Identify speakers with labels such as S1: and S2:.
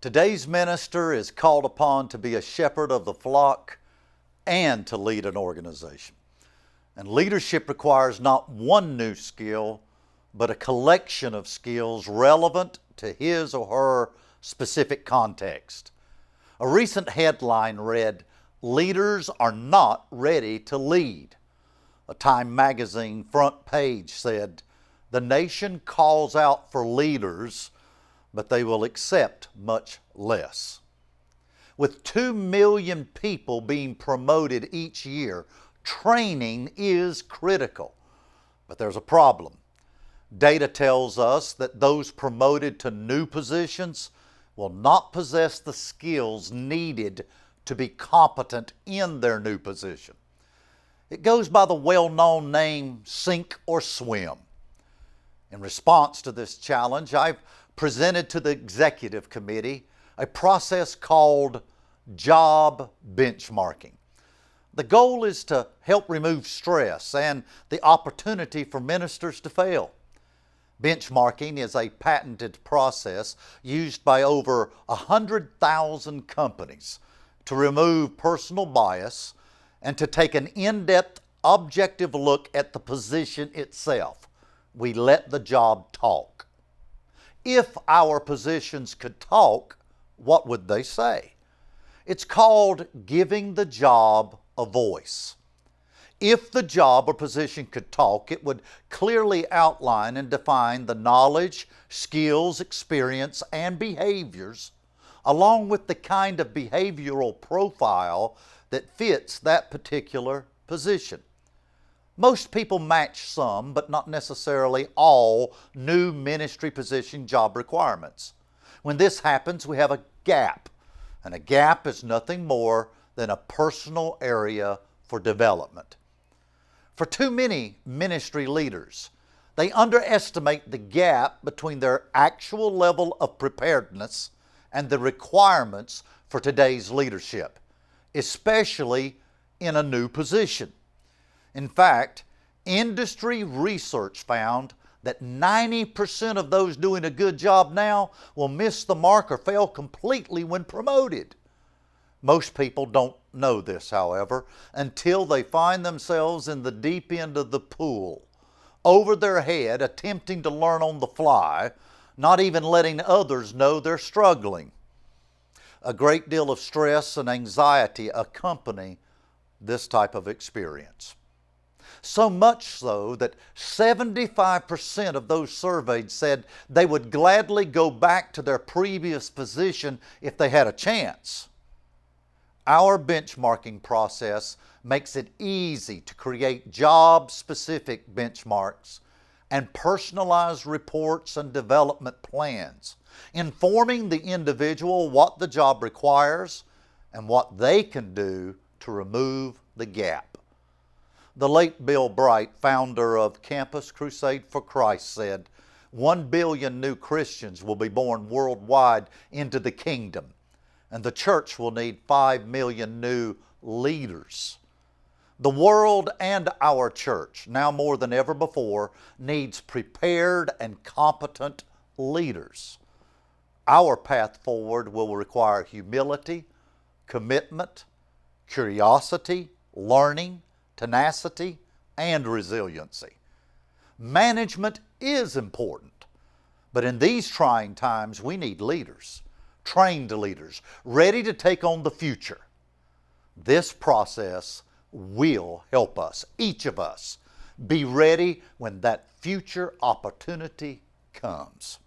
S1: Today's minister is called upon to be a shepherd of the flock and to lead an organization. And leadership requires not one new skill, but a collection of skills relevant to his or her specific context. A recent headline read, "Leaders are not ready to lead." A Time magazine front page said, "The nation calls out for leaders, but they will accept much less." With 2 million people being promoted each year, training is critical. But there's a problem. Data tells us that those promoted to new positions will not possess the skills needed to be competent in their new position. It goes by the well-known name sink or swim. In response to this challenge, I've presented to the executive committee a process called job benchmarking. The goal is to help remove stress and the opportunity for ministers to fail. Benchmarking is a patented process used by over 100,000 companies to remove personal bias and to take an in-depth, objective look at the position itself. We let the job talk. If our positions could talk, what would they say? It's called giving the job a voice. If the job or position could talk, it would clearly outline and define the knowledge, skills, experience, and behaviors, along with the kind of behavioral profile that fits that particular position. Most people match some, but not necessarily all, new ministry position job requirements. When this happens, we have a gap, and a gap is nothing more than a personal area for development. For too many ministry leaders, they underestimate the gap between their actual level of preparedness and the requirements for today's leadership, especially in a new position. In fact, industry research found that 90% of those doing a good job now will miss the mark or fail completely when promoted. Most people don't know this, however, until they find themselves in the deep end of the pool, over their head, attempting to learn on the fly, not even letting others know they're struggling. A great deal of stress and anxiety accompany this type of experience. So much so that 75% of those surveyed said they would gladly go back to their previous position if they had a chance. Our benchmarking process makes it easy to create job-specific benchmarks and personalized reports and development plans, informing the individual what the job requires and what they can do to remove the gap. The late Bill Bright, founder of Campus Crusade for Christ, said, 1 billion new Christians will be born worldwide into the kingdom, and the church will need 5 million new leaders. The world and our church, now more than ever before, needs prepared and competent leaders. Our path forward will require humility, commitment, curiosity, learning, tenacity, and resiliency. Management is important, but in these trying times, we need leaders, trained leaders, ready to take on the future. This process will help us, each of us, be ready when that future opportunity comes.